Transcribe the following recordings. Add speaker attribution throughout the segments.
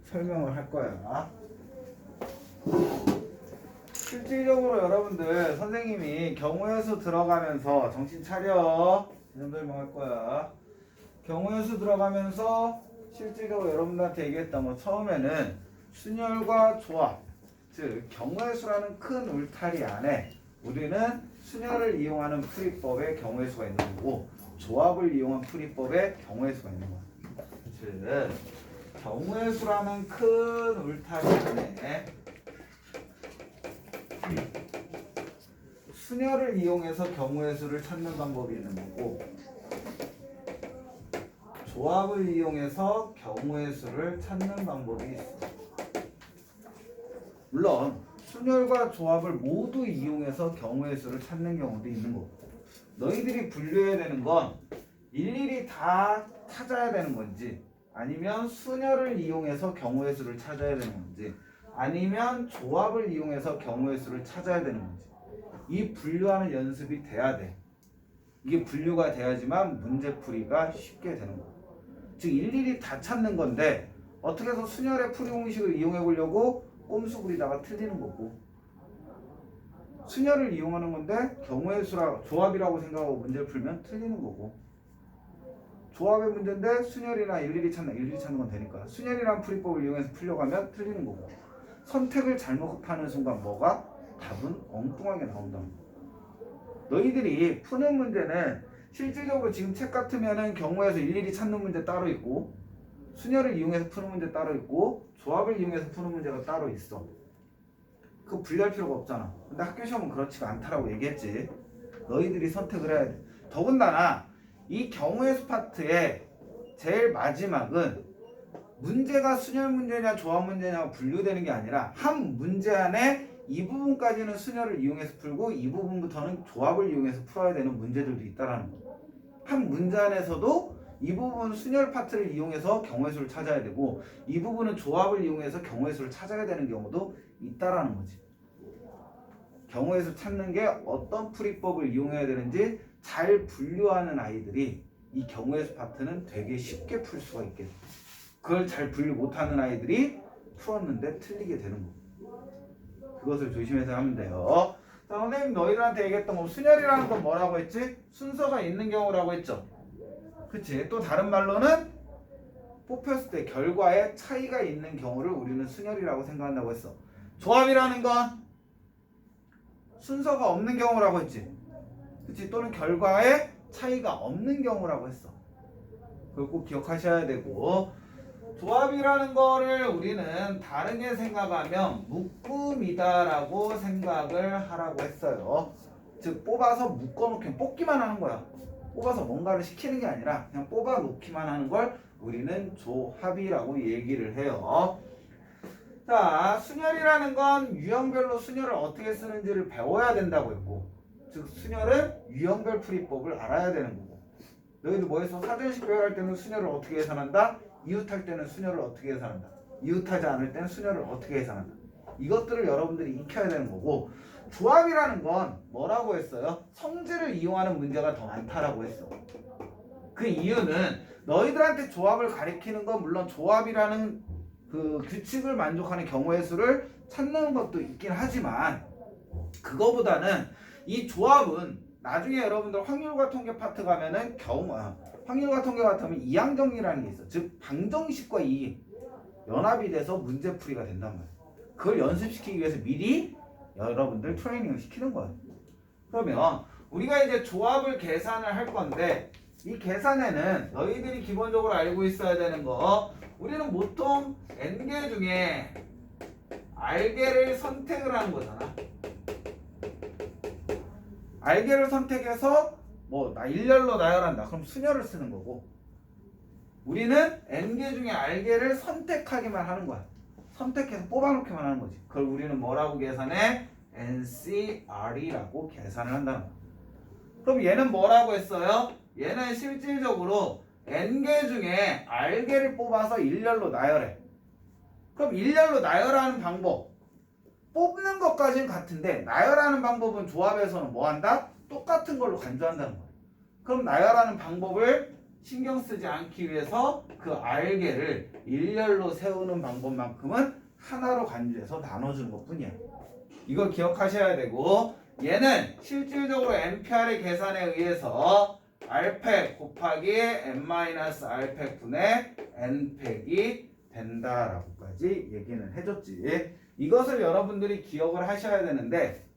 Speaker 1: 설명을 할 거야. 실질적으로 여러분들 선생님이 경우의 수 들어가면서 정신 차려. 이런 설명할 거야. 경우의 수 들어가면서 실질적으로 여러분들한테 얘기했던 거 처음에는 순열과 조합, 즉 경우의 수라는 큰 울타리 안에 우리는 순열을 이용하는 풀이법의 경우의 수가 있는 거고 조합을 이용한 풀이법의 경우의 수가 있는 거야. 즉 경우의 수라는 큰 울타리 안에 순열을 이용해서 경우의 수를 찾는 방법이 있는 거고 조합을 이용해서 경우의 수를 찾는 방법이 있어. 물론 순열과 조합을 모두 이용해서 경우의 수를 찾는 경우도 있는 거고 너희들이 분류해야 되는 건 일일이 다 찾아야 되는 건지 아니면 순열을 이용해서 경우의 수를 찾아야 되는 건지 아니면 조합을 이용해서 경우의 수를 찾아야 되는 건지 이 분류하는 연습이 돼야 돼. 이게 분류가 돼야지만 문제풀이가 쉽게 되는 거야. 즉 일일이 다 찾는 건데 어떻게 해서 순열의 풀이 공식을 이용해 보려고 꼼수 부리다가 틀리는 거고 순열을 이용하는 건데 경우의 수라 조합이라고 생각하고 문제를 풀면 틀리는 거고 조합의 문제인데 순열이나 일일이 찾는 건 되니까 순열이란 풀이법을 이용해서 풀려고 하면 틀리는 거고 선택을 잘못하는 순간 뭐가? 답은 엉뚱하게 나온다는 거야. 너희들이 푸는 문제는 실질적으로 지금 책 같으면은 경우에서 일일이 찾는 문제 따로 있고 순열을 이용해서 푸는 문제 따로 있고 조합을 이용해서 푸는 문제가 따로 있어. 그거 분리할 필요가 없잖아. 근데 학교 시험은 그렇지가 않다라고 얘기했지. 너희들이 선택을 해야 돼. 더군다나 이 경우의 수 파트의 제일 마지막은 문제가 순열 문제냐 조합 문제냐가 분류되는 게 아니라 한 문제 안에 이 부분까지는 순열을 이용해서 풀고 이 부분부터는 조합을 이용해서 풀어야 되는 문제들도 있다라는 거야. 한 문제 안에서도 이 부분 순열 파트를 이용해서 경우의 수를 찾아야 되고 이 부분은 조합을 이용해서 경우의 수를 찾아야 되는 경우도 있다라는 거지. 경우의 수 찾는 게 어떤 풀이법을 이용해야 되는지 잘 분류하는 아이들이 이 경우의 수 파트는 되게 쉽게 풀 수가 있게 돼. 그걸 잘 분류 못하는 아이들이 풀었는데 틀리게 되는 거고 그것을 조심해서 하면 돼요. 자, 선생님 너희들한테 얘기했던 거 순열이라는 건 뭐라고 했지? 순서가 있는 경우라고 했죠. 그치? 또 다른 말로는 뽑혔을 때 결과에 차이가 있는 경우를 우리는 순열이라고 생각한다고 했어. 조합이라는 건 순서가 없는 경우라고 했지. 그치? 또는 결과에 차이가 없는 경우라고 했어. 그걸 꼭 기억하셔야 되고 조합이라는 거를 우리는 다르게 생각하면 묶음이다라고 생각을 하라고 했어요. 즉 뽑아서 묶어놓기만 뽑기만 하는 거야. 뽑아서 뭔가를 시키는 게 아니라 그냥 뽑아 놓기만 하는 걸 우리는 조합이라고 얘기를 해요. 자, 순열이라는 건 유형별로 순열을 어떻게 쓰는지를 배워야 된다고 했고 즉 순열은 유형별 풀이법을 알아야 되는 거고 너희들 뭐 했어? 사전식 배열할 때는 순열을 어떻게 계산한다? 이웃할 때는 순열을 어떻게 계산한다? 이웃하지 않을 때는 순열을 어떻게 계산한다? 이것들을 여러분들이 익혀야 되는 거고 조합이라는 건 뭐라고 했어요? 성질을 이용하는 문제가 더 많다라고 했어. 그 이유는 너희들한테 조합을 가리키는 건 물론 조합이라는 그 규칙을 만족하는 경우의 수를 찾는 것도 있긴 하지만 그거보다는 이 조합은 나중에 여러분들 확률과 통계 파트 가면은 확률과 통계 같으면 이항정리라는 게 있어. 즉 방정식과 이 연합이 돼서 문제풀이가 된단 말이야. 그걸 연습시키기 위해서 미리 여러분들 트레이닝을 시키는 거야. 그러면 우리가 이제 조합을 계산을 할 건데 이 계산에는 너희들이 기본적으로 알고 있어야 되는 거 우리는 보통 n개 중에 r개를 선택을 하는 거잖아. r개를 선택해서 나 일렬로 나열한다. 그럼 순열을 쓰는 거고 우리는 n개 중에 r개를 선택하기만 하는 거야. 선택해서 뽑아놓기만 하는 거지. 그걸 우리는 뭐라고 계산해? NCR이라고 계산을 한다는 거야. 그럼 얘는 뭐라고 했어요? 얘는 실질적으로 n개 중에 r개를 뽑아서 일렬로 나열해. 그럼 일렬로 나열하는 방법 뽑는 것까지는 같은데 나열하는 방법은 조합에서는 뭐 한다? 똑같은 걸로 간주한다는 거야. 그럼 나열하는 방법을 신경 쓰지 않기 위해서 그 알개를 일렬로 세우는 방법만큼은 하나로 간주해서 나눠주는 것 뿐이야. 이걸 기억하셔야 되고, 얘는 실질적으로 NPR의 계산에 의해서 R팩 곱하기 n-R팩 분의 n팩이 된다라고까지 얘기는 해줬지. 이것을 여러분들이 기억을 하셔야 되는데,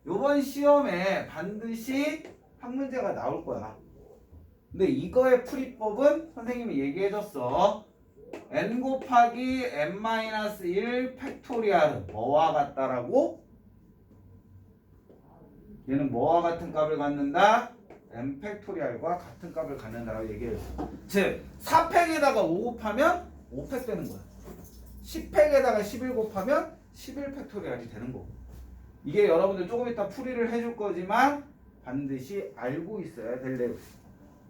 Speaker 1: 이번 시험에 반드시 한 문제가 나올 거야. 근데 이거의 풀이법은 선생님이 얘기해줬어. n 곱하기 n-1 팩토리얼은 뭐와 같다라고? 얘는 뭐와 같은 값을 갖는다? n 팩토리얼과 같은 값을 갖는다라고 얘기해줬어. 즉 4팩에다가 5 곱하면 5팩 되는 거야. 10팩에다가 11 곱하면 11 팩토리얼이 되는 거고. 이게 여러분들 조금 이따 풀이를 해줄 거지만 반드시 알고 있어야 될 내용.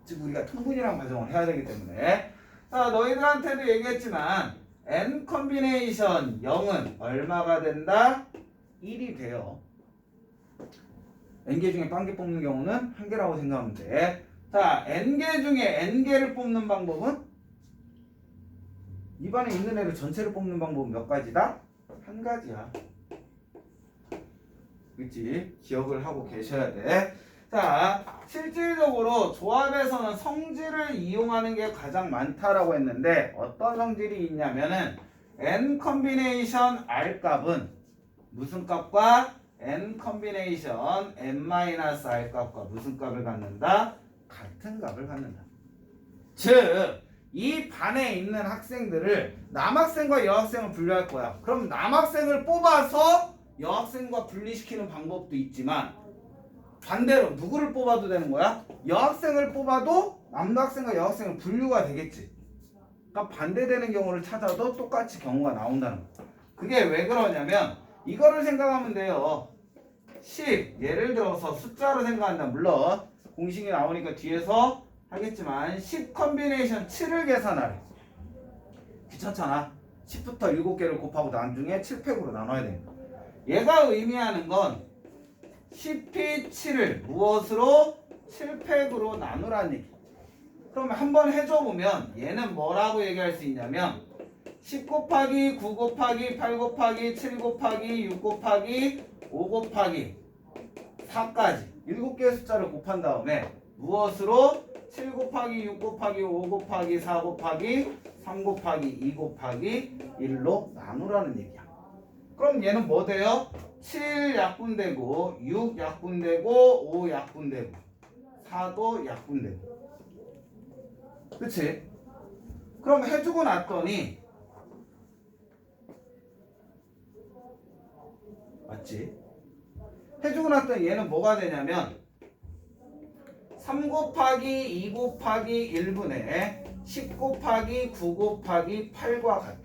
Speaker 1: 즉 우리가 통분이라는 과정을 해야 되기 때문에. 자, 너희들한테도 얘기했지만 n 컨비네이션 0은 얼마가 된다? 1이 돼요. n개 중에 빵개 뽑는 경우는 한 개라고 생각하면 돼. 자, n개 중에 n개를 뽑는 방법은 입안에 있는 애를 전체를 뽑는 방법은 몇 가지다? 한 가지야. 그치? 기억을 하고 계셔야 돼. 자, 실질적으로 조합에서는 성질을 이용하는 게 가장 많다라고 했는데 어떤 성질이 있냐면은 n 컨비네이션 r 값은 무슨 값과 n 컨비네이션 n-r 값과 무슨 값을 갖는다? 같은 값을 갖는다. 즉, 이 반에 있는 학생들을 남학생과 여학생을 분류할 거야. 그럼 남학생을 뽑아서 여학생과 분리시키는 방법도 있지만 반대로 누구를 뽑아도 되는 거야? 여학생을 뽑아도 남학생과 여학생은 분류가 되겠지. 그러니까 반대되는 경우를 찾아도 똑같이 경우가 나온다는 거야. 그게 왜 그러냐면 이거를 생각하면 돼요. 10 예를 들어서 숫자로 생각한다. 물론 공식이 나오니까 뒤에서 하겠지만 10 컨비네이션 7을 계산하래. 귀찮잖아. 10부터 7개를 곱하고 나중에 7팩으로 나눠야 되니까. 얘가 의미하는 건 10이 7을 무엇으로? 7팩으로 나누라는 얘기. 그러면 한번 해줘보면 얘는 뭐라고 얘기할 수 있냐면 10 곱하기 9 곱하기 8 곱하기 7 곱하기 6 곱하기 5 곱하기 4까지 7개의 숫자를 곱한 다음에 무엇으로? 7 곱하기 6 곱하기 5 곱하기 4 곱하기 3 곱하기 2 곱하기 1로 나누라는 얘기야. 그럼 얘는 뭐 돼요? 7 약분되고 6 약분되고 5 약분되고 4도 약분되고. 그치? 그럼 해주고 났더니 맞지? 해주고 났더니 얘는 뭐가 되냐면 3 곱하기 2 곱하기 1분의 10 곱하기 9 곱하기 8과 같아.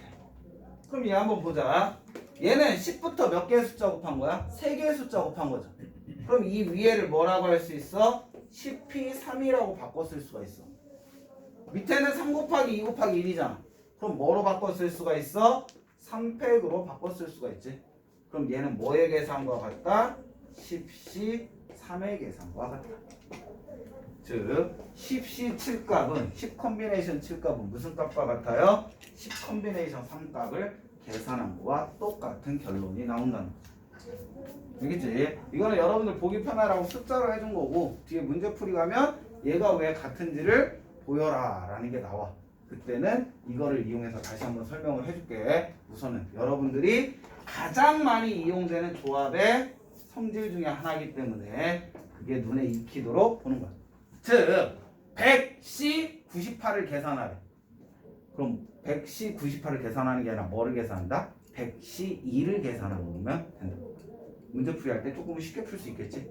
Speaker 1: 그럼 얘 한번 보자. 얘는 10부터 몇 개의 숫자 곱한 거야? 3개의 숫자 곱한 거죠. 그럼 이 위에를 뭐라고 할 수 있어? 10p 3이라고 바꿔 쓸 수가 있어. 밑에는 3 곱하기 2 곱하기 1이잖아. 그럼 뭐로 바꿔 쓸 수가 있어? 3팩으로 바꿔 쓸 수가 있지. 그럼 얘는 뭐의 계산과 같다? 10c 3의 계산과 같다. 즉 10c 7값은 10 컨비네이션 7값은 무슨 값과 같아요? 10 컨비네이션 3값을 계산한 거와 똑같은 결론이 나온다는 거죠. 알겠지? 이거는 여러분들 보기 편하라고 숫자로 해준 거고 뒤에 문제풀이 가면 얘가 왜 같은지를 보여라 라는 게 나와. 그때는 이거를 이용해서 다시 한번 설명을 해줄게. 우선은 여러분들이 가장 많이 이용되는 조합의 성질 중에 하나이기 때문에 그게 눈에 익히도록 보는 거야. 즉 100C 98을 계산하래. 그럼 100C 98을 계산하는 게 아니라 뭐를 계산한다? 100C 2를 계산하면 된다. 문제풀이 할 때 조금 쉽게 풀 수 있겠지?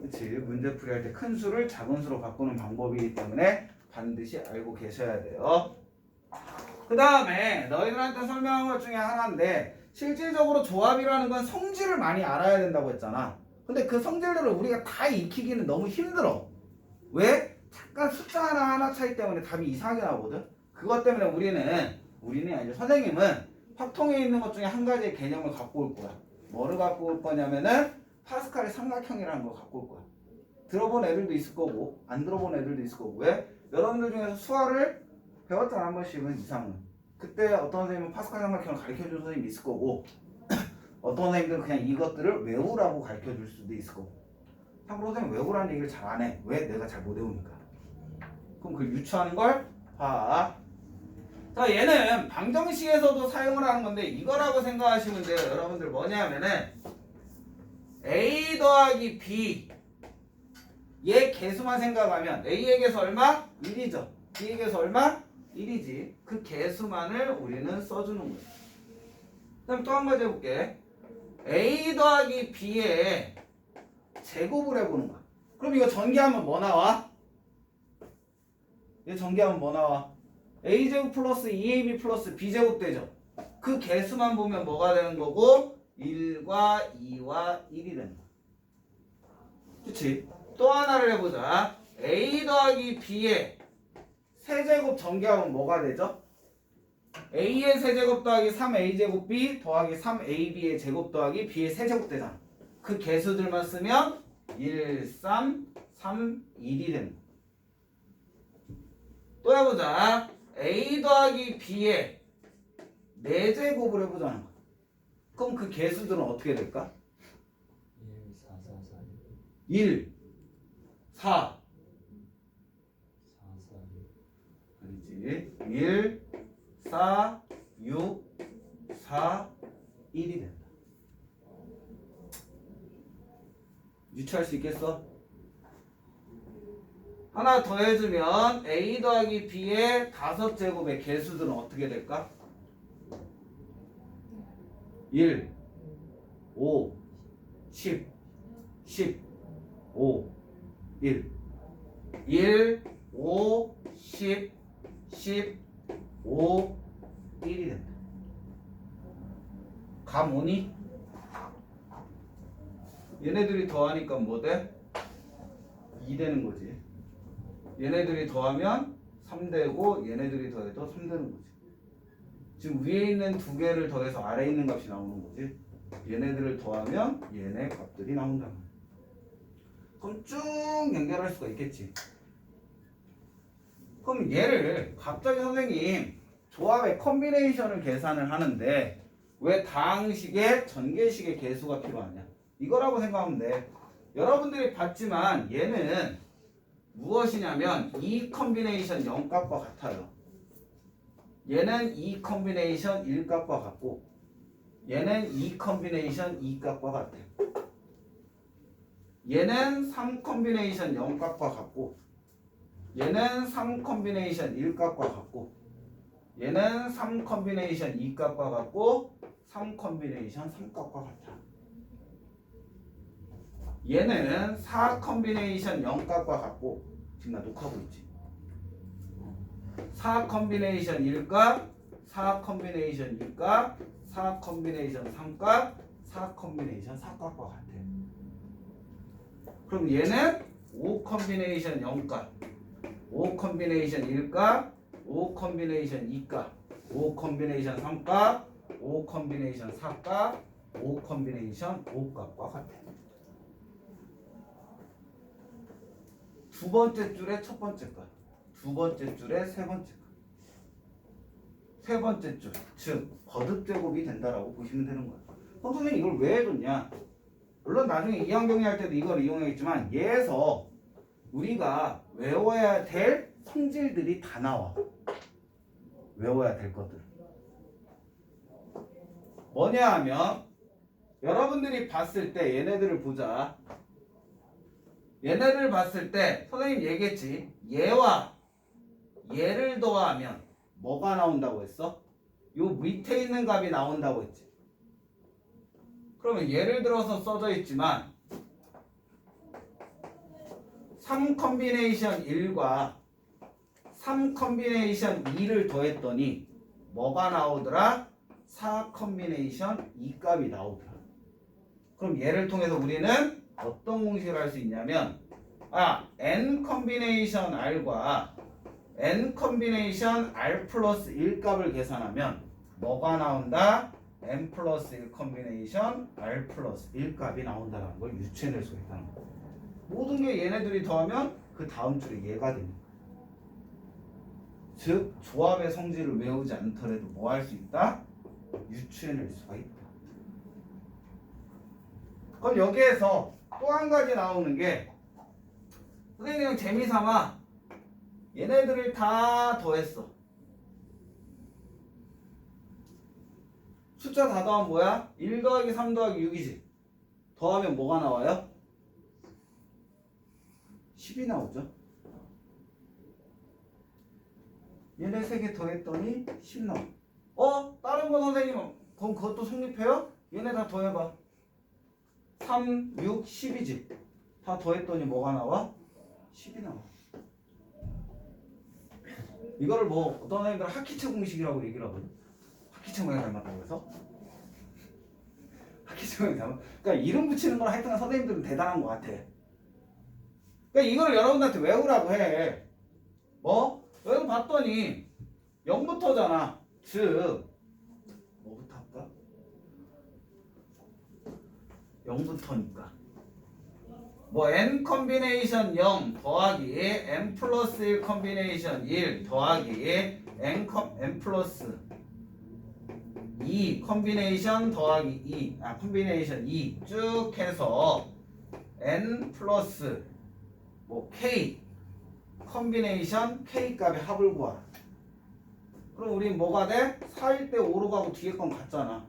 Speaker 1: 그치? 문제풀이 할 때 큰 수를 작은 수로 바꾸는 방법이기 때문에 반드시 알고 계셔야 돼요. 그 다음에 너희들한테 설명한 것 중에 하나인데 실질적으로 조합이라는 건 성질을 많이 알아야 된다고 했잖아. 근데 그 성질들을 우리가 다 익히기는 너무 힘들어. 왜? 잠깐 숫자 하나 차이 때문에 답이 이상하게 나오거든. 그것 때문에 우리는 아니죠. 선생님은 확통에 있는 것 중에 한 가지의 개념을 갖고 올 거야. 뭐를 갖고 올 거냐면은 파스칼의 삼각형이라는 걸 갖고 올 거야. 들어본 애들도 있을 거고 안 들어본 애들도 있을 거고. 왜? 여러분들 중에서 수화를 배웠잖아 한 번씩은 이상은. 그때 어떤 선생님은 파스칼 삼각형을 가르쳐준 선생님이 있을 거고 어떤 선생님들은 그냥 이것들을 외우라고 가르쳐줄 수도 있을 거고. 참고로 선생님 외우라는 얘기를 잘 안 해. 왜? 내가 잘 못 외우니까. 그럼 그걸 유추하는 걸 봐. 자, 얘는 방정식에서도 사용을 하는 건데 이거라고 생각하시면 돼요. 여러분들 뭐냐면은 A 더하기 B 얘 개수만 생각하면 A의 개수 얼마? 1이죠. B의 개수 얼마? 1이지. 그 개수만을 우리는 써주는 거예요. 그 다음 또 한 가지 해볼게. A 더하기 B의 제곱을 해보는 거야. 그럼 이거 전개하면 뭐 나와? 얘 전개하면 뭐 나와? A제곱 플러스 2AB 플러스 B제곱 되죠. 그 개수만 보면 뭐가 되는 거고 1과 2와 1이 되는 거야. 그치? 또 하나를 해보자. A 더하기 B의 세제곱 전개하면 뭐가 되죠? A의 세제곱 더하기 3A제곱 B 더하기 3AB의 제곱 더하기 B의 세제곱 되잖아. 그 개수들만 쓰면 1, 3, 3, 1이 되는 거야. 또 해보자. A 더하기 B의 4제곱을 해보자는 거야. 그럼 그 개수들은 어떻게 될까? 1, 4, 4, 1, 4, 6, 4, 1이 된다. 유추할 수 있겠어? 하나 더 해주면 A 더하기 B의 5제곱의 개수들은 어떻게 될까? 1, 5, 10, 10, 5, 1, 1, 5, 10, 10, 5, 1이 된다. 감 오니? 얘네들이 더하니까 뭐 돼? 2 되는 거지. 얘네들이 더하면 3 되고 얘네들이 더해도 3 되는 거지. 지금 위에 있는 두 개를 더해서 아래에 있는 값이 나오는 거지. 얘네들을 더하면 얘네 값들이 나온다. 그럼 쭉 연결할 수가 있겠지. 그럼 얘를 갑자기 선생님 조합의 컨비네이션을 계산을 하는데 왜 다항식에 전개식의 개수가 필요하냐? 이거라고 생각하면 돼. 여러분들이 봤지만 얘는 무엇이냐면 이 컨비네이션 0값과 같아요. 얘는 이 컨비네이션 1값과 같고 얘는 이 컨비네이션 2값과 같아. 얘는 3 컨비네이션 0값과 같고 얘는 3 컨비네이션 1값과 같고 얘는 3 컨비네이션 2값과 같고 3 컨비네이션 3값과 같아. 얘는 4 컨비네이션 0값과 같고 지금 나 녹화하고 있지. 4 컨비네이션 1값, 4 컨비네이션 2값, 4 컨비네이션 3값, 4 컨비네이션 4값과 같아. 그럼 얘는 5 컨비네이션 0값, 5 컨비네이션 1값, 5 컨비네이션 2값, 5 컨비네이션 3값, 5 컨비네이션 4값, 5 컨비네이션 5값과 같아. 두 번째 줄에 첫 번째 값, 두 번째 줄에 세 번째 값, 세 번째 줄, 즉 거듭 제곱이 된다라고 보시면 되는 거야. 선생님 이걸 왜 해줬냐? 물론 나중에 2학 정리할 때도 이걸 이용하겠지만 얘에서 우리가 외워야 될 성질들이 다 나와. 외워야 될 것들. 뭐냐 하면 여러분들이 봤을 때 얘네들을 보자. 얘네를 봤을 때 선생님 얘기했지. 얘와 얘를 더하면 뭐가 나온다고 했어? 요 밑에 있는 값이 나온다고 했지. 그러면 예를 들어서 써져 있지만 3 컨비네이션 1과 3 컨비네이션 2를 더했더니 뭐가 나오더라? 4 컨비네이션 2 값이 나오더라. 그럼 얘를 통해서 우리는 어떤 공식을 할 수 있냐면 n 컨비네이션 r과 n 컨비네이션 r 플러스 1 값을 계산하면 뭐가 나온다? n 플러스 1 컨비네이션 r 플러스 1 값이 나온다는 걸 유추해낼 수가 있다는 거예요. 모든 게 얘네들이 더하면 그 다음 줄에 얘가 됩니다. 즉 조합의 성질을 외우지 않더라도 뭐 할 수 있다? 유추해낼 수가 있다. 그럼 여기에서 또 한 가지 나오는 게 선생님 그냥 재미삼아 얘네들을 다 더했어. 숫자 다 더하면 뭐야? 1 더하기 3 더하기 6이지. 더하면 뭐가 나와요? 10이 나오죠. 얘네 3개 더했더니 10 나와. 다른 거 선생님은 그럼 그것도 성립해요? 얘네 다 더해봐. 3, 6, 10이지. 다 더했더니 뭐가 나와? 10이 나와. 이거를 뭐 어떤 애들 하키체 공식이라고 얘기를 하거든. 하키체 모양 닮았다고 해서 하키체 모양 닮았. 그러니까 이름 붙이는 건 하여튼 선생님들은 대단한 것 같아. 그러니까 이걸 여러분들한테 외우라고 해. 뭐? 여기 봤더니 0부터잖아. 즉 뭐부터 할까? 0부터니까 뭐 n 컨비네이션 0 더하기 n 플러스 1 컨비네이션 1 더하기 n 플러스 2 컨비네이션 더하기 2 컨비네이션 2 쭉 해서 n 플러스 뭐 k 컨비네이션 k 값의 합을 구하라. 그럼 우린 뭐가 돼? 4일 때 5로 가고 뒤에 건 같잖아.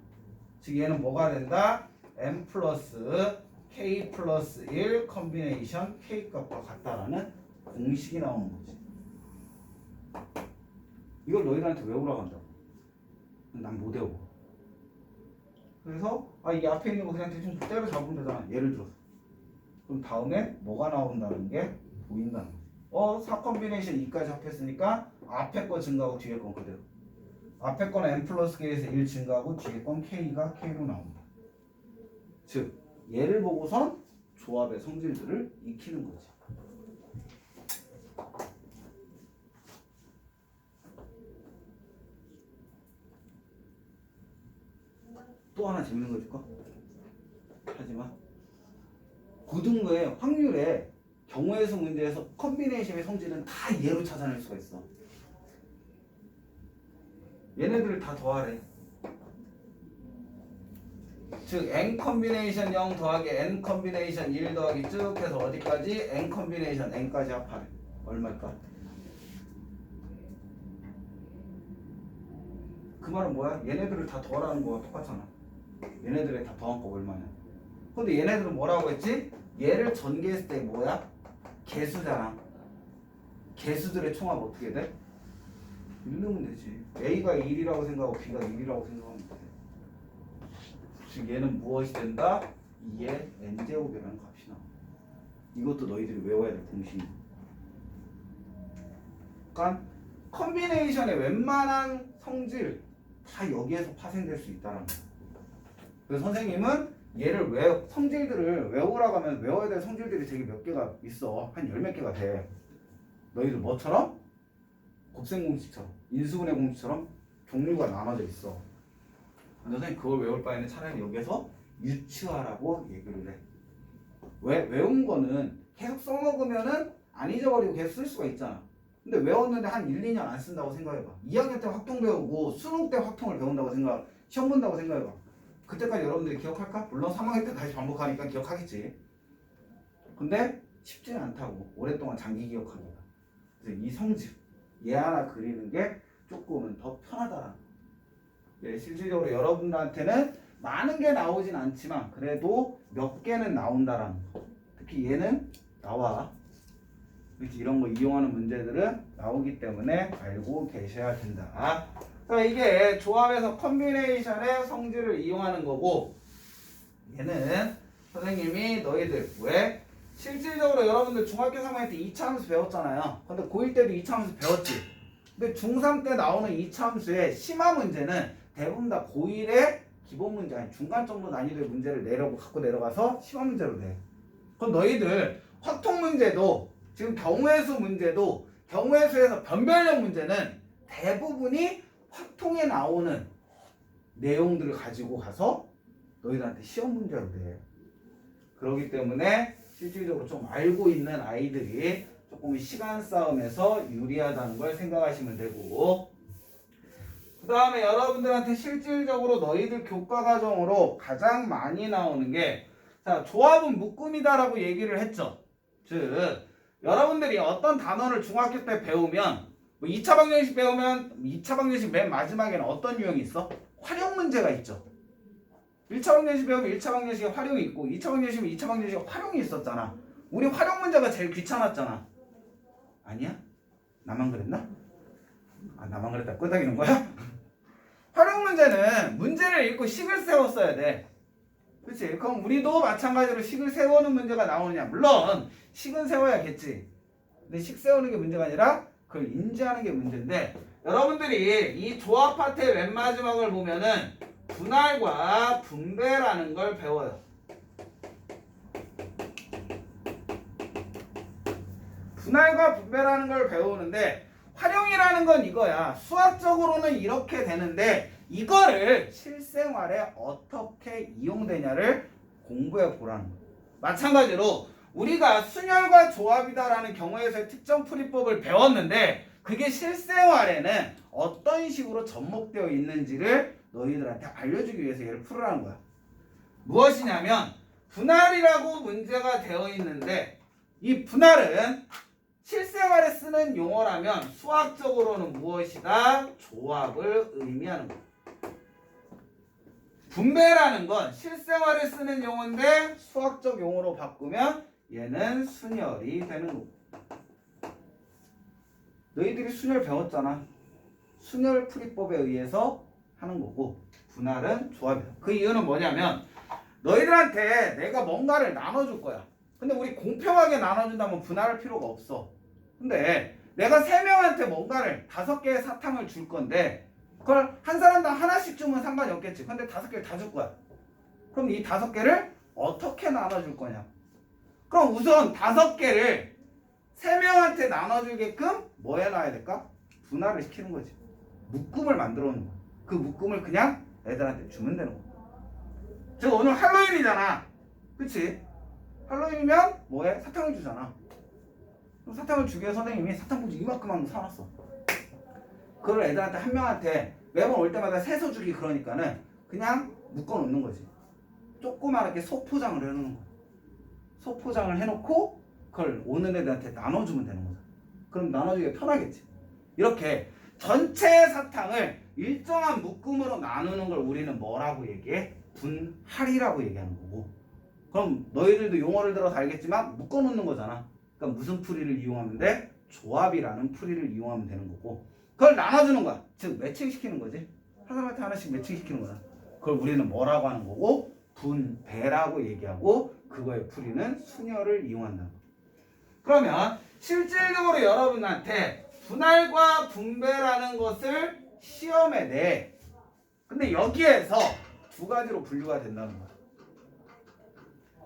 Speaker 1: 즉 얘는 뭐가 된다? n 플러스 k 플러스 1 컨비네이션 k 값과 같다라는 공식이 나오는 거지. 이걸 너희들한테 외우라고 한다고. 난 못 외워. 그래서 이게 앞에 있는 거 그냥 대충 때려잡으면 되잖아. 예를 들어서. 그럼 다음에 뭐가 나온다는 게 보인다는 거지. 4 컨비네이션 2까지 합했으니까 앞에 거 증가하고 뒤에 건 그대로. 앞에 거는 n 플러스 k에서 1 증가하고 뒤에 건 k가 k로 나온다. 즉 얘를 보고선 조합의 성질들을 익히는 거지. 또 하나 재밌는 거 줄까? 하지만 고등어의 확률에 경우의 수 문제에서 컨비네이션의 성질은 다 얘로 찾아낼 수가 있어. 얘네들을 다 더하래. 즉 n 컨비네이션 0 더하기 n 컨비네이션 1 더하기 쭉 해서 어디까지? n 컨비네이션 n까지 합하래. 얼마일까? 그 말은 뭐야? 얘네들을 다 더하라는 거와 똑같잖아. 얘네들에 다 더한 거 얼마냐? 근데 얘네들은 뭐라고 했지? 얘를 전개했을 때 뭐야? 개수잖아. 개수들의 총합 어떻게 돼? 1 넣으면 되지. A가 1이라고 생각하고 B가 1이라고 생각하면 돼. 즉 얘는 무엇이 된다? 2의 n제곱이라는 값이 나와. 이것도 너희들이 외워야 될 공식이야. 그러니까 컨비네이션의 웬만한 성질 다 여기에서 파생될 수 있다는 거야. 그래서 선생님은 얘를 성질들을 외우라고 하면 외워야 될 성질들이 되게 몇 개가 있어. 한 10몇 개가 돼. 너희들 뭐처럼? 곱셈 공식처럼, 인수분해 공식처럼 종류가 나눠져 있어. 선생님 그걸 외울 바에는 차라리 여기서 유추하라고 얘기를 해. 외운 거는 계속 써먹으면은 안 잊어버리고 계속 쓸 수가 있잖아. 근데 외웠는데 한 1, 2년 안 쓴다고 생각해봐. 2학년 때 확통 배우고 수능 때 확통을 배운다고 시험 본다고 생각해봐. 그때까지 여러분들이 기억할까? 물론 3학년 때 다시 반복하니까 기억하겠지. 근데 쉽지는 않다고. 오랫동안 장기 기억하기가. 그래서 이 성질 얘 하나 그리는 게 조금은 더 편하다라는 거. 예, 실질적으로 여러분들한테는 많은 게 나오진 않지만 그래도 몇 개는 나온다라는 거. 특히 얘는 나와. 그렇지, 이런 거 이용하는 문제들은 나오기 때문에 알고 계셔야 된다. 그러니까 이게 조합에서 컨비네이션의 성질을 이용하는 거고, 얘는 선생님이 너희들 왜 실질적으로 여러분들 중학교 3학년 때 2차 함수 배웠잖아요. 근데 고1 때도 2차 함수 배웠지. 근데 중3 때 나오는 2차 함수의 심화 문제는 대부분 다 고1의 기본 문제, 아니 중간 정도 난이도의 문제를 갖고 내려가서 심화 문제로 돼. 그럼 너희들 확통 문제도 지금 경우의 수 문제도 경우의 수에서 변별력 문제는 대부분이 확통에 나오는 내용들을 가지고 가서 너희들한테 시험 문제로 돼. 그렇기 때문에 실질적으로 좀 알고 있는 아이들이 조금 시간 싸움에서 유리하다는 걸 생각하시면 되고, 그 다음에 여러분들한테 실질적으로 너희들 교과 과정으로 가장 많이 나오는 게, 자, 조합은 묶음이다라고 얘기를 했죠. 즉 여러분들이 어떤 단어를 중학교 때 배우면, 뭐 2차 방정식 배우면 2차 방정식 맨 마지막에는 어떤 유형이 있어? 활용 문제가 있죠. 1차 방정식 배우면 1차 방정식에 활용이 있고 2차 방정식이면 2차 방정식에 활용이 있었잖아. 우리 활용 문제가 제일 귀찮았잖아. 아니야? 나만 그랬나? 아, 나만 그랬다 끄덕이는 거야? 활용 문제는 문제를 읽고 식을 세웠어야 돼. 그렇지? 그럼 우리도 마찬가지로 식을 세우는 문제가 나오느냐? 물론 식은 세워야겠지. 근데 식 세우는 게 문제가 아니라 그걸 인지하는 게 문제인데, 여러분들이 이 조합 파트의 맨 마지막을 보면은 분할과 분배라는 걸 배워요. 분할과 분배라는 걸 배우는데, 활용이라는 건 이거야. 수학적으로는 이렇게 되는데 이거를 실생활에 어떻게 이용되냐를 공부해 보라는 거야. 마찬가지로 우리가 순열과 조합이다라는 경우에서의 특정 풀이법을 배웠는데 그게 실생활에는 어떤 식으로 접목되어 있는지를 너희들한테 알려주기 위해서 얘를 풀으라는 거야. 무엇이냐면 분할이라고 문제가 되어 있는데, 이 분할은 실생활에 쓰는 용어라면 수학적으로는 무엇이다? 조합을 의미하는 거야. 분배라는 건 실생활에 쓰는 용어인데 수학적 용어로 바꾸면 얘는 순열이 되는 거고. 너희들이 순열 배웠잖아. 순열 풀이법에 의해서 하는 거고, 분할은 조합이야. 그 이유는 뭐냐면 너희들한테 내가 뭔가를 나눠줄 거야. 근데 우리 공평하게 나눠준다면 분할할 필요가 없어. 근데 내가 3명한테 뭔가를 5개의 사탕을 줄 건데 그걸 한 사람당 하나씩 주면 상관이 없겠지. 근데 5개를 다 줄 거야. 그럼 이 5개를 어떻게 나눠줄 거냐? 그럼 우선 5개를 3명한테 나눠주게끔 뭐 해놔야 될까? 분할을 시키는 거지. 묶음을 만들어 놓는 거야. 그 묶음을 그냥 애들한테 주면 되는 거야. 즉 오늘 할로윈이잖아. 그치? 할로윈이면 뭐해? 사탕을 주잖아. 그럼 사탕을 주기 위해 선생님이 사탕 봉지 이만큼만 사놨어. 그걸 애들한테 한 명한테 매번 올 때마다 세서 주기 그러니까는 그냥 묶어 놓는 거지. 조그맣게 소포장을 해놓는 거야. 소포장을 해놓고 그걸 오는 애들한테 나눠주면 되는 거야. 그럼 나눠주기가 편하겠지. 이렇게 전체 사탕을 일정한 묶음으로 나누는 걸 우리는 뭐라고 얘기해? 분할이라고 얘기하는 거고. 그럼 너희들도 용어를 들어서 알겠지만 묶어놓는 거잖아. 그러니까 무슨 풀이를 이용하면 돼? 조합이라는 풀이를 이용하면 되는 거고, 그걸 나눠주는 거야. 즉 매칭시키는 거지. 한 사람한테 하나씩 매칭시키는 거야. 그걸 우리는 뭐라고 하는 거고? 분배라고 얘기하고, 그거의 풀이는 순열을 이용한다는 거야. 그러면 실질적으로 여러분한테 분할과 분배라는 것을 시험에 내. 근데 여기에서 두 가지로 분류가 된다는 거야.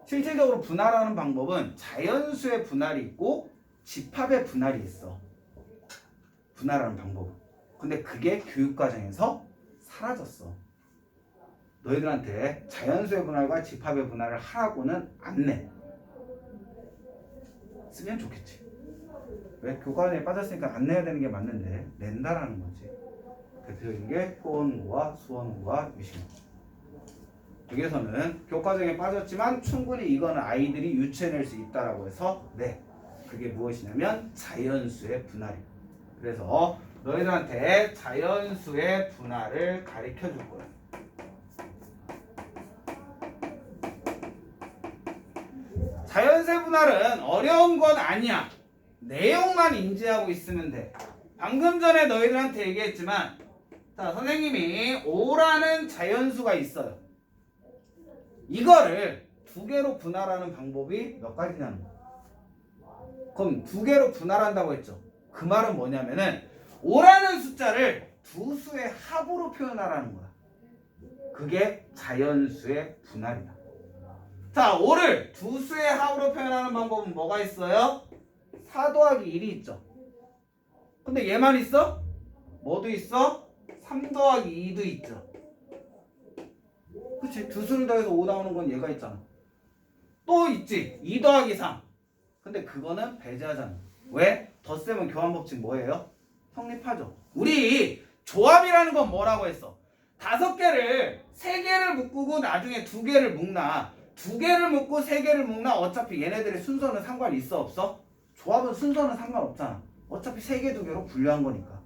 Speaker 1: 실질적으로 분할하는 방법은 자연수의 분할이 있고 집합의 분할이 있어. 분할하는 방법은. 근데 그게 교육과정에서 사라졌어. 너희들한테 자연수의 분할과 집합의 분할을 하라고는 안 내. 쓰면 좋겠지. 왜? 교과정에 빠졌으니까 안 내야 되는 게 맞는데 낸다라는 거지. 대표적인 게 효원과 수원과 유심. 여기에서는 교과정에 빠졌지만 충분히 이거는 아이들이 유추해낼 수 있다라고 해서 네, 그게 무엇이냐면 자연수의 분할이야. 그래서 너희들한테 자연수의 분할을 가르쳐 줄 거야. 자연수의 분할은 어려운 건 아니야. 내용만 인지하고 있으면 돼. 방금 전에 너희들한테 얘기했지만, 자, 선생님이 5라는 자연수가 있어요. 이거를 2개로 분할하는 방법이 몇 가지냐는 거야. 그럼 2개로 분할한다고 했죠. 그 말은 뭐냐면은 5라는 숫자를 두 수의 합으로 표현하라는 거야. 그게 자연수의 분할이다. 자, 5를 두 수의 합으로 표현하는 방법은 뭐가 있어요? 4 더하기 1이 있죠. 근데 얘만 있어? 뭐도 있어? 3 더하기 2도 있죠. 그치? 두 수를 더해서 5 나오는 건 얘가 있잖아. 또 있지. 2 더하기 3. 근데 그거는 배제하잖아. 왜? 덧셈은 교환법칙 뭐예요? 성립하죠. 우리 조합이라는 건 뭐라고 했어? 5개를 3개를 묶고 나중에 2개를 묶나 2개를 묶고 3개를 묶나 어차피 얘네들의 순서는 상관이 있어 없어? 조합은 순서는 상관없잖아. 어차피 3개 2개로 분류한 거니까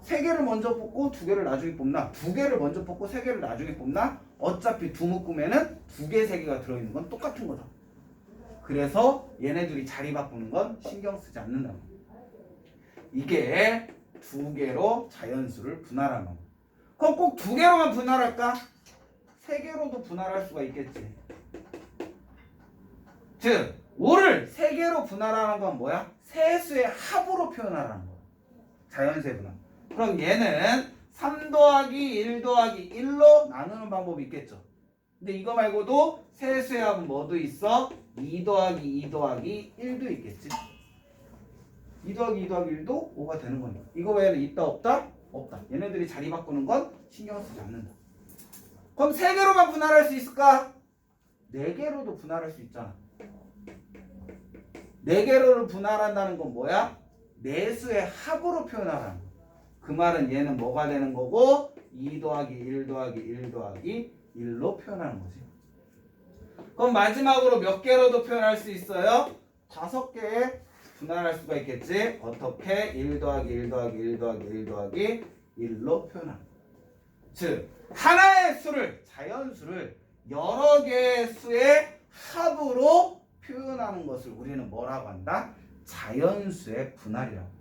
Speaker 1: 3개를 먼저 뽑고 2개를 나중에 뽑나 2개를 먼저 뽑고 3개를 나중에 뽑나 어차피 두 묶음에는 2개 3개가 들어있는 건 똑같은 거죠. 그래서 얘네들이 자리 바꾸는 건 신경 쓰지 않는다. 이게 2개로 자연수를 분할하는 거. 그럼 꼭 2개로만 분할할까? 3개로도 분할할 수가 있겠지. 즉 5를 3개로 분할하는 건 뭐야? 세 수의 합으로 표현하라는 거야. 자연수의 분할. 그럼 얘는 3 더하기 1 더하기 1로 나누는 방법이 있겠죠. 근데 이거 말고도 세 수의 합은 뭐도 있어? 2 더하기 2 더하기 1도 있겠지. 2 더하기 2 더하기 1도 5가 되는 거니까. 이거 외에는 있다 없다? 없다. 얘네들이 자리 바꾸는 건 신경 쓰지 않는다. 그럼 3개로만 분할할 수 있을까? 4개로도 분할할 수 있잖아. 4개로를 분할한다는 건 뭐야? 4수의 합으로 표현하라는 거. 그 말은 얘는 뭐가 되는 거고 2 더하기 1 더하기 1 더하기 1로 표현하는 거지. 그럼 마지막으로 몇 개로도 표현할 수 있어요? 5개에 분할할 수가 있겠지. 어떻게? 1 더하기 1 더하기 1 더하기 1 더하기 1로 표현하는 거야. 즉 하나의 수를 자연수를 여러 개의 수의 합으로 표현하는 것을 우리는 뭐라고 한다? 자연수의 분할이라고.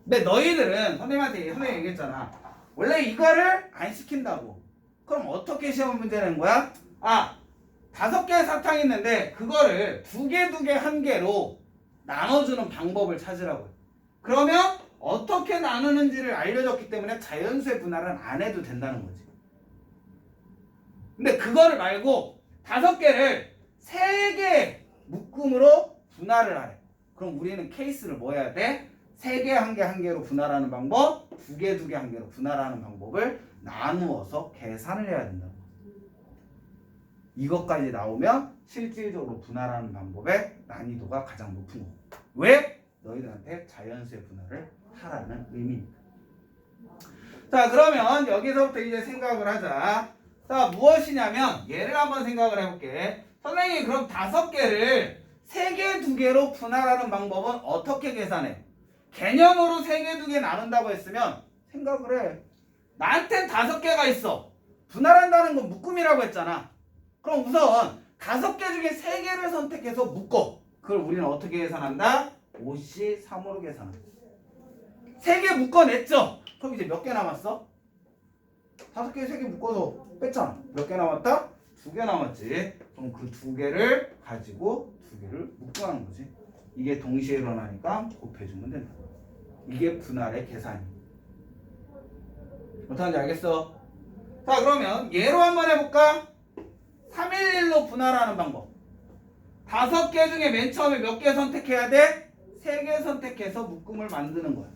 Speaker 1: 근데 너희들은 선생님 얘기했잖아. 원래 이거를 안 시킨다고. 그럼 어떻게 시험 문제 낸 거야? 5개의 사탕이 있는데 그거를 2개 1개로 나눠주는 방법을 찾으라고요. 그러면 어떻게 나누는지를 알려줬기 때문에 자연수의 분할은 안 해도 된다는 거지. 근데 그거를 말고 5개를 3개 묶음으로 분할을 하래. 그럼 우리는 케이스를 뭐 해야 돼? 3개 1개 1개로 분할하는 방법, 2개 2개 1개로 분할하는 방법을 나누어서 계산을 해야 된다. 이것까지 나오면 실질적으로 분할하는 방법의 난이도가 가장 높은 거고. 왜? 너희들한테 자연수의 분할을 하라는 의미입니다. 자, 그러면 여기서부터 이제 생각을 하자. 자, 무엇이냐면 얘를 한번 생각을 해볼게. 선생님, 그럼 5개를 3개 2개로 분할하는 방법은 어떻게 계산해? 개념으로 3개 2개 나눈다고 했으면 생각을 해. 나한텐 5개가 있어. 분할한다는 건 묶음이라고 했잖아. 그럼 우선 5개 중에 3개를 선택해서 묶어. 그걸 우리는 어떻게 계산한다? 5C 3으로 계산한다. 3개 묶어냈죠? 그럼 이제 몇 개 남았어? 5개 3개 묶어서 뺐잖아. 몇 개 남았다? 2개 남았지. 그럼 그 2개를 가지고 2개를 묶어하는 거지. 이게 동시에 일어나니까 곱해주면 된다. 이게 분할의 계산이야. 어떡하는지 알겠어? 자, 그러면 예로 한번 해볼까? 311로 분할하는 방법. 5개 중에 맨 처음에 몇 개 선택해야 돼? 3개 선택해서 묶음을 만드는 거야.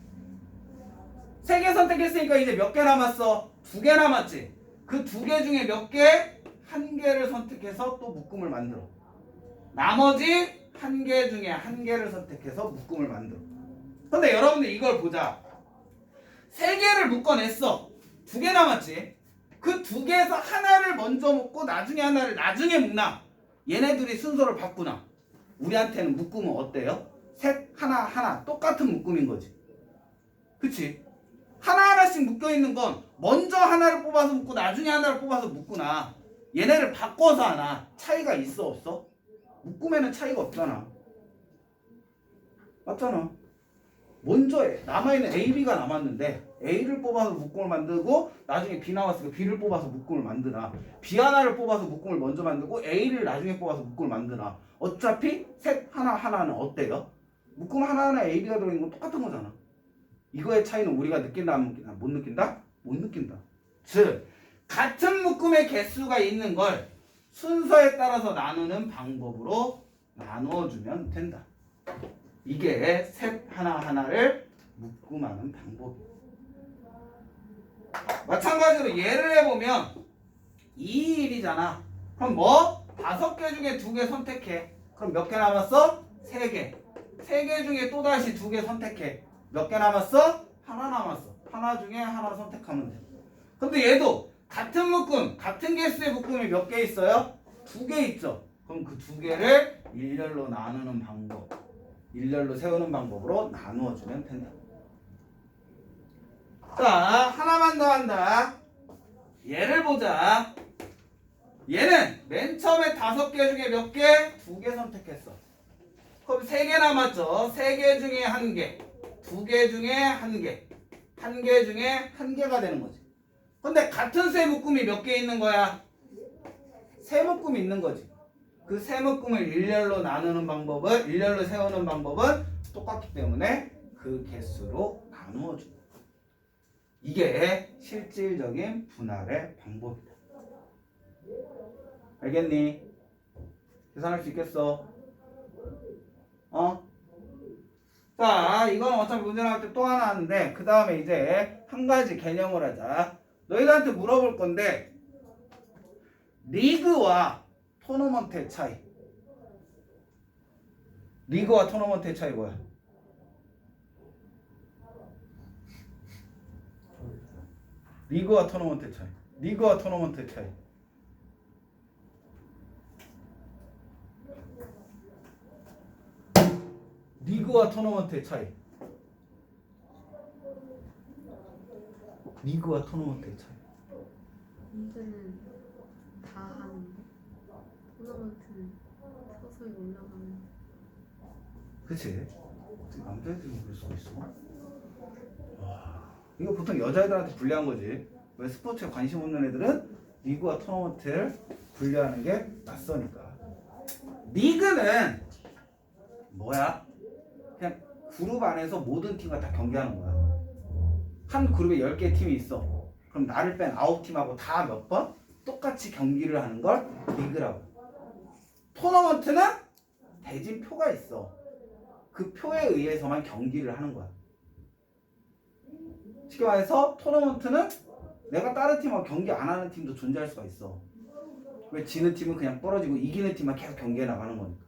Speaker 1: 3개 선택했으니까 이제 몇 개 남았어? 2개 남았지? 그 2개 중에 몇 개? 1개를 선택해서 또 묶음을 만들어. 나머지 1개 중에 1개를 선택해서 묶음을 만들어. 근데 여러분들 이걸 보자. 3개를 묶어냈어. 2개 남았지? 그 2개에서 하나를 먼저 묶고 나중에 하나를 나중에 묶나? 얘네들이 순서를 바꾸나? 우리한테는 묶음은 어때요? 셋, 하나 똑같은 묶음인 거지. 그치? 하나하나씩 묶여있는 건 먼저 하나를 뽑아서 묶고 나중에 하나를 뽑아서 묶구나. 얘네를 바꿔서 하나. 차이가 있어 없어? 묶음에는 차이가 없잖아. 맞잖아. 먼저 남아있는 A, B가 남았는데 A를 뽑아서 묶음을 만들고 나중에 B 나왔으니까 B를 뽑아서 묶음을 만드나, B 하나를 뽑아서 묶음을 먼저 만들고 A를 나중에 뽑아서 묶음을 만드나. 어차피 셋 하나는 어때요? 묶음 하나하나 A, B가 들어있는 건 똑같은 거잖아. 이거의 차이는 우리가 느낀다 안 느낀다? 못 느낀다? 못 느낀다. 즉 같은 묶음의 개수가 있는 걸 순서에 따라서 나누는 방법으로 나누어주면 된다. 이게 셋 하나하나를 묶음하는 방법이에요. 마찬가지로 예를 해보면 2, 1이잖아. 그럼 뭐? 5개 중에 2개 선택해. 그럼 몇 개 남았어? 3개. 3개 중에 또다시 2개 선택해. 몇 개 남았어? 하나 남았어. 하나 중에 하나 선택하면 돼. 근데 얘도 같은 묶음, 같은 개수의 묶음이 몇 개 있어요? 2개 있죠. 그럼 그 2개를 일렬로 나누는 방법, 일렬로 세우는 방법으로 나누어주면 된다. 자, 하나만 더 한다. 얘를 보자. 얘는 맨 처음에 5개 중에 몇 개? 2개 선택했어. 그럼 3개 남았죠. 3개 중에 1개, 2개 중에 1개, 1개 중에 1개가 되는 거지. 근데 같은 세 묶음이 몇 개 있는 거야? 세 묶음이 있는 거지. 그 세 묶음을 일렬로 나누는 방법은, 일렬로 세우는 방법은 똑같기 때문에 그 개수로 나누어 줘. 이게 실질적인 분할의 방법이다. 알겠니? 계산할 수 있겠어? 자, 이건 어차피 문제 나올 때 또 하나 하는데, 그 다음에 이제 한 가지 개념을 하자. 너희들한테 물어볼 건데, 리그와 토너먼트의 차이. 리그와 토너먼트의 차이 뭐야? 리그와 토너먼트의 차이. 리그와 토너먼트의 차이. 리그와 토너먼트의 차이. 리그와 토너먼트의 차이.
Speaker 2: 리그는 다 하는데 토너먼트는 서서히 올라가는.
Speaker 1: 그치? 남자애들은 그럴 수가 있어. 와, 이거 보통 여자애들한테 불리한 거지. 왜 스포츠에 관심 없는 애들은 리그와 토너먼트를 분류하는 게 낯서니까. 리그는 뭐야? 그냥 그룹 안에서 모든 팀과 다 경기하는 거야. 한 그룹에 10개 팀이 있어. 그럼 나를 뺀 9팀하고 다 몇 번? 똑같이 경기를 하는 걸 리그라고. 토너먼트는 대진표가 있어. 그 표에 의해서만 경기를 하는 거야. 쉽게 말해서 토너먼트는 내가 다른 팀하고 경기 안 하는 팀도 존재할 수가 있어. 왜? 지는 팀은 그냥 떨어지고 이기는 팀만 계속 경기해 나가는 거니까.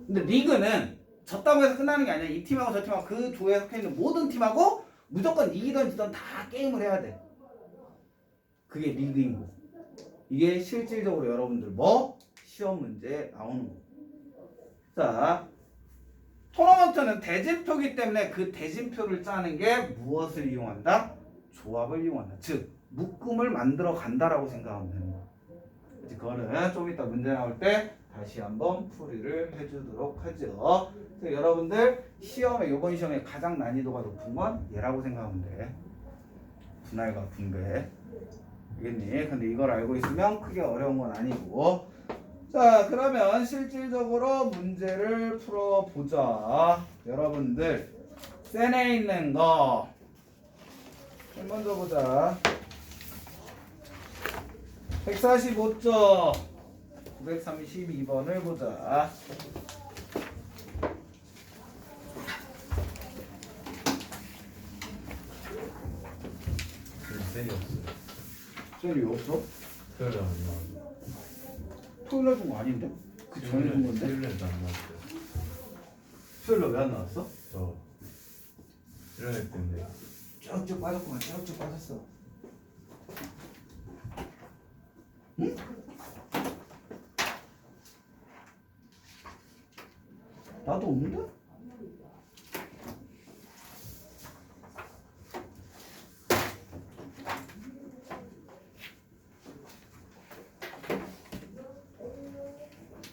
Speaker 1: 근데 리그는 졌다고 해서 끝나는 게 아니야. 이 팀하고 저 팀하고 그 조에 속해 있는 모든 팀하고 무조건 이기던 지던 다 게임을 해야 돼. 그게 리그인 거. 이게 실질적으로 여러분들 시험 문제에 나오는 거. 자, 토너먼트는 대진표이기 때문에 그 대진표를 짜는 게 무엇을 이용한다? 조합을 이용한다. 즉 묶음을 만들어 간다라고 생각하면 되는 거야. 그거는 좀 이따 문제 나올 때 다시 한번 풀이를 해주도록 하죠. 여러분들 시험에, 이번 시험에 가장 난이도가 높은 건 얘라고 생각하면 돼. 분할과 분배. 알겠니? 근데 이걸 알고 있으면 크게 어려운 건 아니고. 자, 그러면 실질적으로 문제를 풀어보자. 여러분들 센에 있는 거 먼저 보자. 145쪽 932번을 보자.
Speaker 3: 셀이 없어요.
Speaker 1: 셀이 없어?
Speaker 3: 토요일에 안 나왔어요.
Speaker 1: 토요일에 준 거 아닌데? 그 전에 준 건데?
Speaker 3: 토요일에도 안 나왔어요.
Speaker 1: 수요일에 왜 안 나왔어?
Speaker 3: 저 일요일 때인데.
Speaker 1: 쭉쭉 빠졌구만. 쭉쭉 빠졌어. 응? 나도 없는데?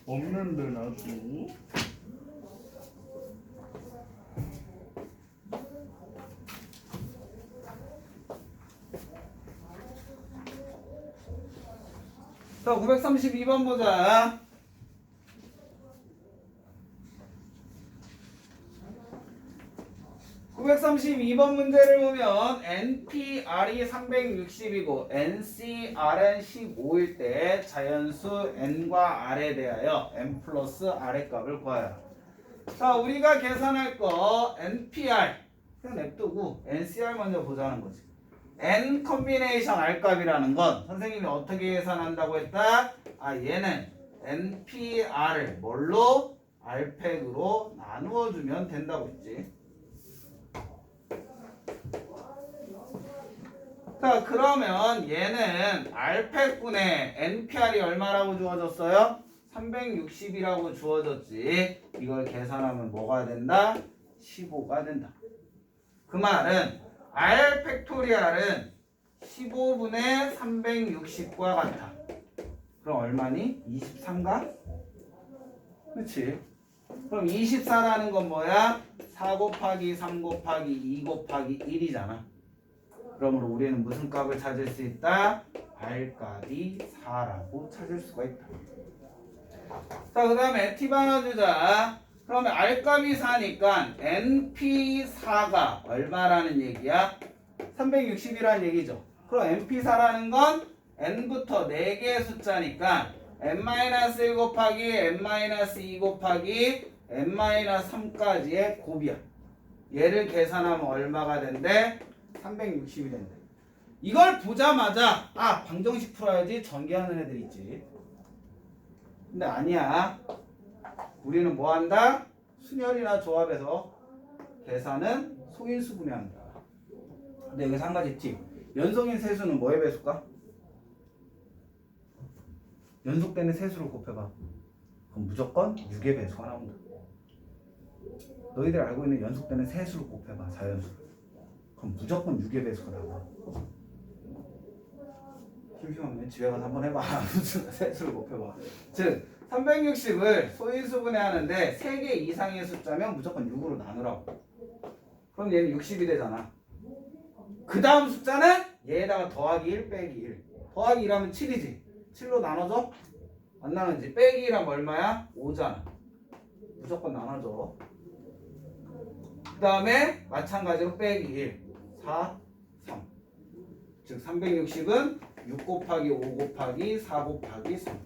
Speaker 1: 없는데 나도. 자, 932번 보자. (932번) 문제를 보면 NPR이 360이고 NCR은 15일 때 자연수 N과 R에 대하여 N 플러스 R의 값을 구하여라. 자, 우리가 계산할 거 NPR 그냥 냅두고 NCR 먼저 보자는 거지. N 컨비네이션 R 값이라는 건 선생님이 어떻게 계산한다고 했다? 얘는 NPR을 뭘로? R팩으로 나누어 주면 된다고 했지. 자, 그러면 얘는 R팩분의 NPR이 얼마라고 주어졌어요? 360이라고 주어졌지. 이걸 계산하면 뭐가 된다? 15가 된다. 그 말은 R 팩토리얼은 15분의 360과 같아. 그럼 얼마니? 23가? 그렇지. 그럼 24라는 건 뭐야? 4 곱하기 3 곱하기 2 곱하기 1이잖아. 그러므로 우리는 무슨 값을 찾을 수 있다? R값이 4라고 찾을 수가 있다. 자, 그 다음에 T 나눠주자. 그러면 R값이 4니까 NP4가 얼마라는 얘기야? 360이라는 얘기죠. 그럼 NP4라는 건 N부터 4개의 숫자니까 N-1 곱하기 N-2 곱하기 N-3까지의 곱이야. 얘를 계산하면 얼마가 된대? 360이 된대. 이걸 보자마자 방정식 풀어야지 전개하는 애들 있지. 근데 아니야. 우리는 뭐 한다? 순열이나 조합에서 계산은 소인수분해한다. 근데 여기서 한 가지 팁. 연속인 세수는 뭐의 배수일까? 연속되는 세수를 곱해봐. 그럼 무조건 6의 배수가 나온다. 너희들 알고 있는 연속되는 세수를 곱해봐. 자연수를. 그럼 무조건 6의 배수가 나와. 심심하면 집에 가서 한번 해봐. 무슨 세수를 곱해봐. 즉 360을 소인수분해하는데 3개 이상의 숫자면 무조건 6으로 나누라고. 그럼 얘는 60이 되잖아. 그 다음 숫자는 얘에다가 더하기 1 빼기 1. 더하기 1하면 7이지. 7로 나눠줘? 안 나누지. 빼기 1하면 얼마야? 5잖아. 무조건 나눠줘. 그 다음에 마찬가지로 빼기 1. 4, 3. 즉 360은 6 곱하기 5 곱하기 4 곱하기 3.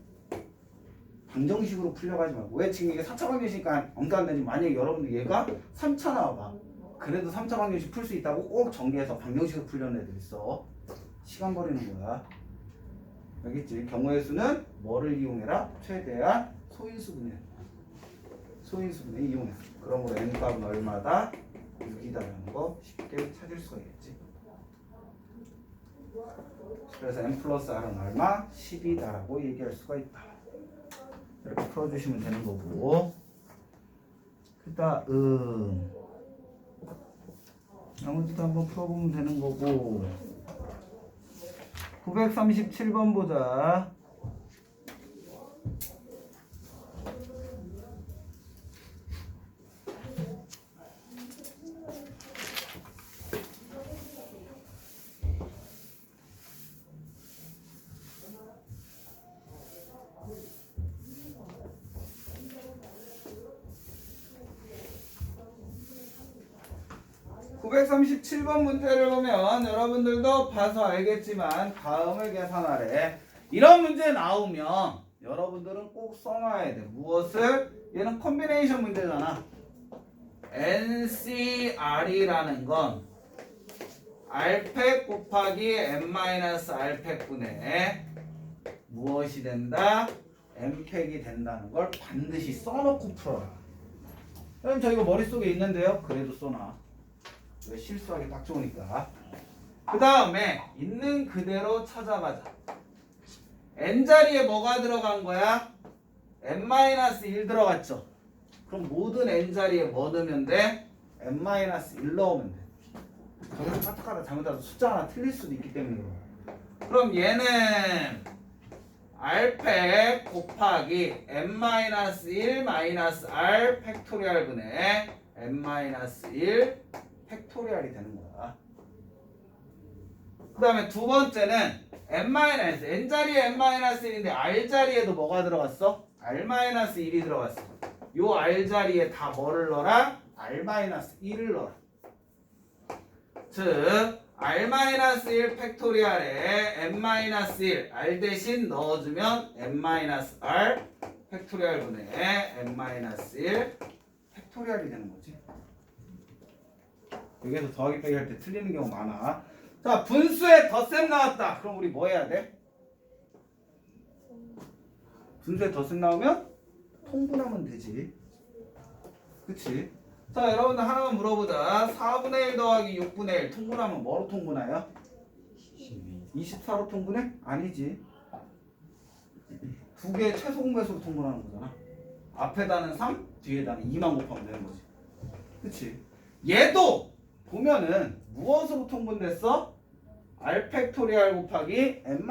Speaker 1: 방정식으로 풀려가지 말고. 왜 지금 이게 4차 방정식이니까 엄도 안 되지. 만약에 여러분들 얘가 3차 나와봐. 그래도 3차 방정식 풀 수 있다고 꼭 전개해서 방정식을 풀려는 애들 있어. 시간 버리는 거야. 여기 있지. 경우의 수는 뭐를 이용해라? 최대한 소인수분해. 소인수분해 이용해. 그러므로 n값은 얼마다? 6이다라는 거 쉽게 찾을 수가 있겠지. 그래서 n 플러스 r은 얼마? 10이다라고 얘기할 수가 있다. 이렇게 풀어주시면 되는 거고. 그 다음 나머지도 한번 풀어보면 되는 거고. 937번 보자. (937번) 문제를 보면 여러분들도 봐서 알겠지만 다음을 계산하래. 이런 문제 나오면 여러분들은 꼭 써놔야 돼. 무엇을? 얘는 콤비네이션 문제잖아. NCR이라는 건 R팩 곱하기 N-R팩분의 무엇이 된다? N팩이 된다는 걸 반드시 써놓고 풀어라. 그럼 저 이거 머릿속에 있는데요. 그래도 써놔. 왜? 실수하기 딱 좋으니까. 그 다음에 있는 그대로 찾아가자. n자리에 뭐가 들어간 거야? n-1 들어갔죠. 그럼 모든 n자리에 뭐 넣으면 돼? n-1 넣으면 돼. 저기서 까딱하다 잘못해서 숫자 하나 틀릴 수도 있기 때문에. 그럼 얘는 r팩 곱하기 n-1 r 팩토리얼 분의 n-1 팩토리얼이 되는 거야. 그 다음에 두 번째는 n자리에 n-1인데 r자리에도 뭐가 들어갔어? r-1이 들어갔어. 요 r자리에 다 뭐를 넣어라? r-1을 넣어라. 즉 r-1 팩토리얼에 n-1 r 대신 넣어주면 n-r 팩토리얼 분의 n-1 팩토리얼이 되는 거지. 여기서 더하기 빼기 할 때 틀리는 경우 많아. 자, 분수에 덧셈 나왔다. 그럼 우리 뭐 해야 돼? 분수에 덧셈 나오면 통분하면 되지. 그치? 자, 여러분들 하나만 물어보자. 4분의 1 더하기 6분의 1 통분하면 뭐로 통분해요? 24로 통분해? 아니지. 두 개의 최소 공배수로 통분하는 거잖아. 앞에다는 3, 뒤에다는 2만 곱하면 되는 거지. 그치? 얘도 보면은 무엇으로 통분됐어? R 팩토리얼 곱하기 n